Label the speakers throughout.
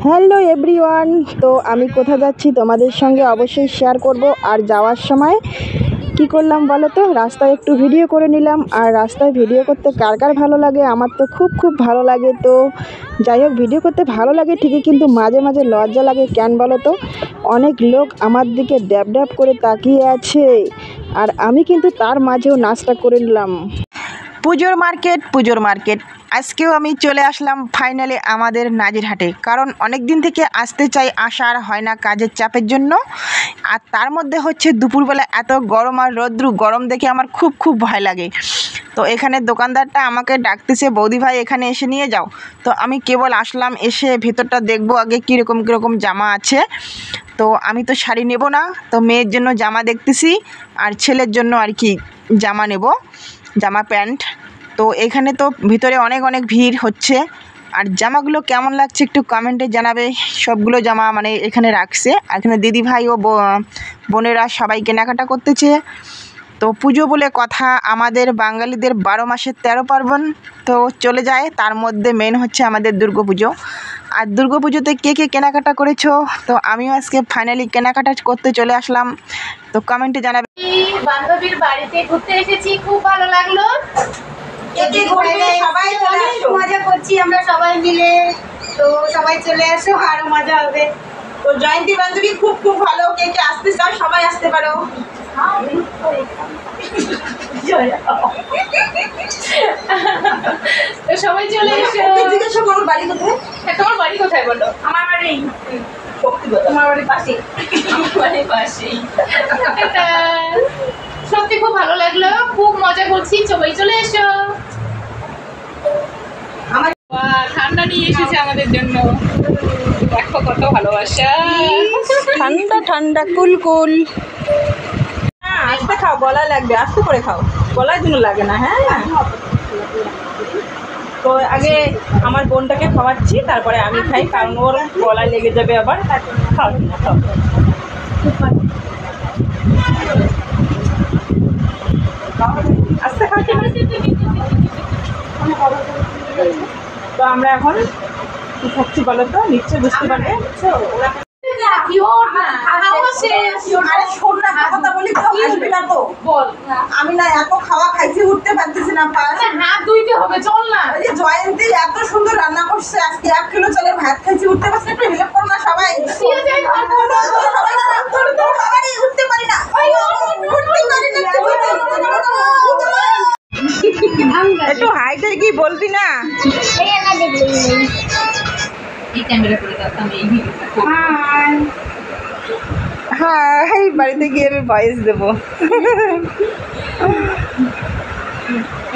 Speaker 1: Hello everyone, তো আমি কোথায় যাচ্ছি তোমাদের সঙ্গে অবশ্যই শেয়ার করব। আর যাওয়ার সময় কি করলাম বলো তো, রাস্তায় একটু ভিডিও করে নিলাম। আর রাস্তায় ভিডিও করতে কার কার ভালো লাগে? আমার তো খুব ভালো লাগে। তো যাই হোক, ভিডিও করতে ভালো লাগে ঠিকই, কিন্তু মাঝে মাঝে লজ্জা লাগে। কেন বলো তো, অনেক লোক আমার দিকে ড্যাব ড্যাব করে তাকিয়ে আছে, আর আমি কিন্তু তার মাঝেও নাচটা করে নিলাম। পুজোর মার্কেট আজকেও আমি চলে আসলাম ফাইনালি আমাদের নাজিরহাটে। কারণ অনেক দিন থেকে আসতে চাই, আসা আর হয় না কাজের চাপের জন্য। আর তার মধ্যে হচ্ছে দুপুরবেলা এত গরম আর রৌদ্রু, গরম দেখে আমার খুব ভয় লাগে। তো এখানে দোকানদারটা আমাকে ডাকতেছে, বৌদি ভাই এখানে এসে নিয়ে যাও। তো আমি কেবল আসলাম, এসে ভেতরটা দেখবো আগে কীরকম জামা আছে। তো আমি তো শাড়ি নেব না, তো মেয়ের জন্য জামা দেখতেছি, আর ছেলের জন্য আর কি জামা নেব, জামা প্যান্ট। তো এখানে তো ভিতরে অনেক ভিড় হচ্ছে। আর জামাগুলো কেমন লাগছে একটু কমেন্টে জানাবে। সবগুলো জামা মানে এখানে রাখছে, আর এখানে দিদি ভাই ও বোনেরা সবাই কেনাকাটা করতেছে। তো পুজো বলে কথা, আমাদের বাঙালিদের 12 মাসের 13 পার্বণ তো চলে যায়, তার মধ্যে মেন হচ্ছে আমাদের দুর্গাপুজো। আর দুর্গাপুজোতে কে কেনাকাটা করেছো? তো আমিও আজকে ফাইনালি কেনাকাটা করতে চলে আসলাম, তো কমেন্টে জানাবে।
Speaker 2: বান্ধবীর বাড়িতে ঘুরতে এসেছি, খুব ভালো লাগলো।
Speaker 3: সবাই
Speaker 2: মজা করছি আমরা সবাই মিলে, তো সবাই চলে আসো, আরো মজা হবে।
Speaker 3: তো জয়ন্তী বান্ধবী খুব ভালো, কে আসতে চাও সবাই আসতে পারো।
Speaker 2: তো সবাই চলে এসো।
Speaker 3: জিজ্ঞাসা করো বাড়ি কোথায়?
Speaker 2: হ্যাঁ, তোমার বাড়ি কোথায় বলো?
Speaker 3: আমার বাড়ি শক্তিগড়।
Speaker 2: তোমার বাড়ির পাশেই। আমার বাড়ির পাশেই। সত্যি খুব ভালো লাগলো, খুব মজা করছি, সবাই চলে এসো।
Speaker 3: আমার
Speaker 2: ঠান্ডা নিয়ে এসেছে আমাদের জন্য, দেখো কত ভালোবাসা।
Speaker 1: ঠান্ডা কুল।
Speaker 3: আস্তে খাও, গলায় লাগবে, আস্তে করে খাও, গলায় যেন লাগে না। হ্যাঁ, তো আগে আমার বোনটাকে খাওয়াচ্ছি, তারপরে আমি খাই, কারণ ওর গলায় লেগে যাবে আবার। খাও খাও, আস্তে খাও। তো আমরা এখন কি খাচ্ছি বলো তো, নিশ্চয় বুঝতে পারবে। আমি না এত খাওয়া খাইছি, উঠতে পারতেছি না,
Speaker 2: হাত ধুইতে হবে, চল না।
Speaker 3: জয়ন্তী এত সুন্দর রান্না করছে আজকে, 1 কিলো চালের ভাত খাইছি, উঠতে পারছি না। একটু হেল্প করো না সবাই। উঠতে পারি না, একটু হাইটে কি বলবি না? হ্যাঁ, বাড়িতে গিয়ে আমি ভয়েস দেবো।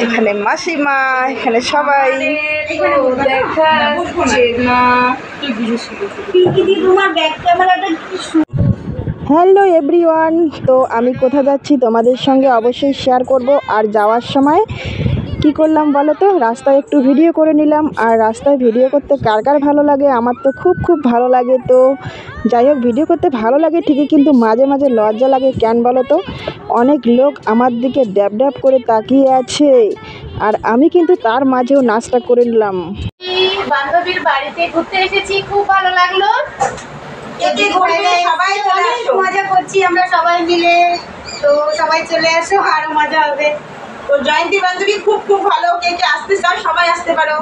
Speaker 3: এখানে মাসিমা, এখানে সবাই।
Speaker 1: হ্যালো এভরিওয়ান, তো আমি কোথায় যাচ্ছি তোমাদের সঙ্গে অবশ্যই শেয়ার করব। আর যাওয়ার সময় কি করলাম বলো তো, রাস্তায় একটু ভিডিও করে নিলাম। আর রাস্তায় ভিডিও করতে কার কার ভালো লাগে? আমার তো খুব ভালো লাগে। তো যাই হোক, ভিডিও করতে ভালো লাগে ঠিকই, কিন্তু মাঝে মাঝে লজ্জা লাগে। কেন বলো তো, অনেক লোক আমার দিকে ড্যাব ড্যাব করে তাকিয়ে আছে, আর আমি কিন্তু তার মাঝেও নাচটা করে নিলাম।
Speaker 2: বান্ধবীর বাড়িতে ঘুরতে এসেছি, খুব ভালো লাগলো।
Speaker 3: সবাই
Speaker 2: মজা করছি আমরা সবাই মিলে, তো সবাই চলে আসো, আরো মজা হবে।
Speaker 3: তো জয়ন্তী বান্ধবী খুব ভালো, কে আসতে চাও সবাই আসতে পারো।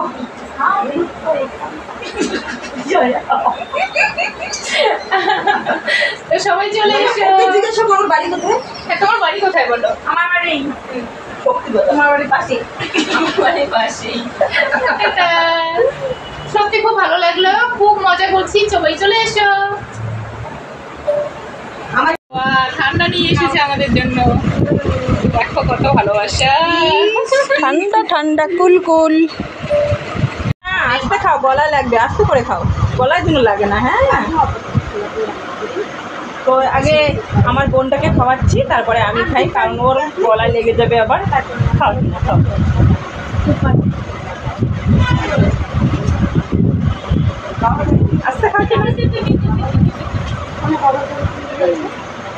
Speaker 2: তো সবাই চলে এসো।
Speaker 3: জিজ্ঞাসা করো বাড়ি কোথায়?
Speaker 2: হ্যাঁ, তোমার বাড়ি কোথায় বলো?
Speaker 3: আমার বাড়ি শক্তিগড়।
Speaker 2: তোমার বাড়ির পাশেই। আমার বাড়ির পাশেই। সত্যি খুব ভালো লাগলো, খুব মজা করছি, সবাই চলে এসো।
Speaker 3: আমার
Speaker 2: ঠান্ডা নিয়ে এসেছে আমাদের জন্য, দেখো কত ভালোবাসা।
Speaker 1: ঠান্ডা কুল।
Speaker 3: আস্তে খাও, গলায় লাগবে, আস্তে করে খাও, গলায় যেন লাগে না। হ্যাঁ, তো আগে আমার বোনটাকে খাওয়াচ্ছি, তারপরে আমি খাই, কারণ ওর গলায় লেগে যাবে আবার। খাও খাও, আস্তে খাও।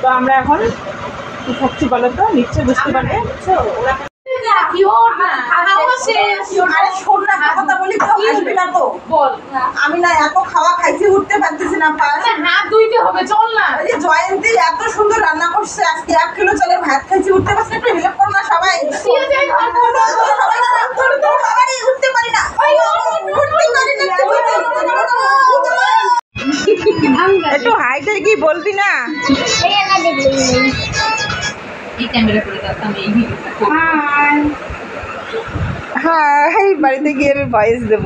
Speaker 3: তো আমরা এখন কি খাচ্ছি বলো তো, নিশ্চয় বুঝতে পারবে।
Speaker 4: আরে শোন না, কথা বলি তো, আসবি না তো?
Speaker 2: বল
Speaker 4: আমি না এত খাওয়া খাইছি, উঠতে পারতেছি না।
Speaker 2: হাত ধুইতে হবে, চল না।
Speaker 4: এই যে জয়ন্তী এত সুন্দর রান্না করছে, আজকে 1 কিলো চালের ভাত খাইছি, উঠতে পারছি না। একটু হেল্প কর না সবাই।
Speaker 2: দিয়ে যাই, ধর, ধর, ধর, ধর।
Speaker 4: সবাই না, ধর, ধর, বাবারে, উঠতে পারি না। উঠতে পারি না, একটু হাইটে কি বলবি না?
Speaker 2: এই ক্যামেরা করে দাও, আমি এই ভিডিওটা করব।
Speaker 4: হ্যাঁ, বাড়িতে গিয়ে ভয়েস দেব।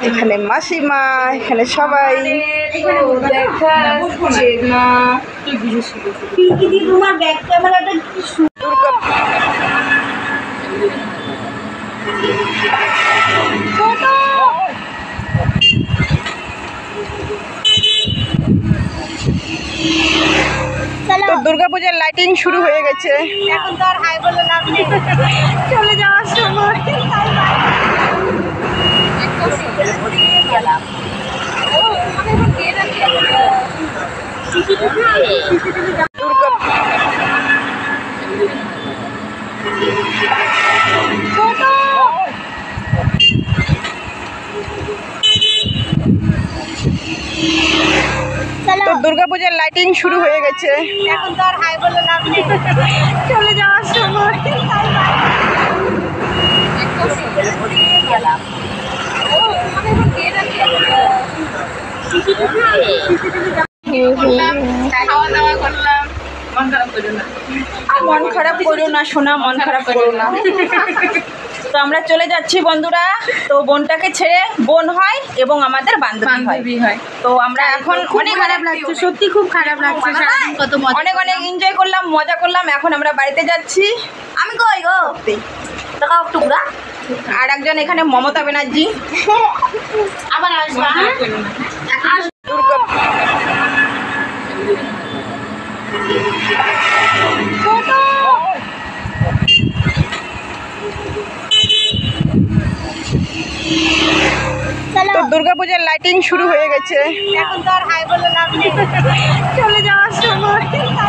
Speaker 4: এখানে মাসিমা, এখানে সবাই।
Speaker 2: তোমার ব্যাক ক্যামেরাটা কি
Speaker 4: দুর্গা তো দুর্গাপূজার লাইটিং শুরু হয়ে গেছে।
Speaker 2: এখন তো আর হাই বলে লাভ নেই, চলে যাওয়ার সময়।
Speaker 4: দুর্গা তো দুর্গাপূজার লাইটিং শুরু হয়ে গেছে।
Speaker 2: এখন তো আর হাই বলে লাভ নেই, চলে যাওয়ার সময়। খাওয়া দাওয়া করলাম, মন খারাপ করো না।
Speaker 3: মন খারাপ করো না সোনা, মন খারাপ করো না। তো আমরা চলে যাচ্ছি বন্ধুরা। তো বোনটাকে ছেড়ে বোন হয় এবং আমাদের বান্ধবী হয়। তো আমরা এখন অনেক
Speaker 2: খারাপ লাগছে, সত্যি খুব খারাপ লাগছে। সারাদিন কত মজা,
Speaker 3: অনেক অনেক এনজয় করলাম, মজা করলাম। এখন আমরা বাড়িতে যাচ্ছি।
Speaker 2: আমি কই গো দেখাও টুকরা।
Speaker 3: আর একজন এখানে মমতা ব্যানার্জি।
Speaker 2: আবার আসবা, হ্যাঁ?
Speaker 4: দুর্গা তো দুর্গাপূজার লাইটিং শুরু হয়ে গেছে।
Speaker 2: এখন তো আর হাই বলে লাভ নেই, চলে যাওয়ার সময়।
Speaker 4: দুর্গা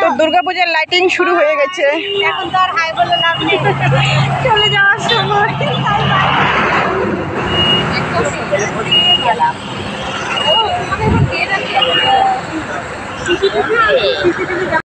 Speaker 4: তো দুর্গাপূজার লাইটিং শুরু হয়ে গেছে।
Speaker 2: এখন তো আর হাই বলে লাভ নেই, চলে যাওয়ার সময়।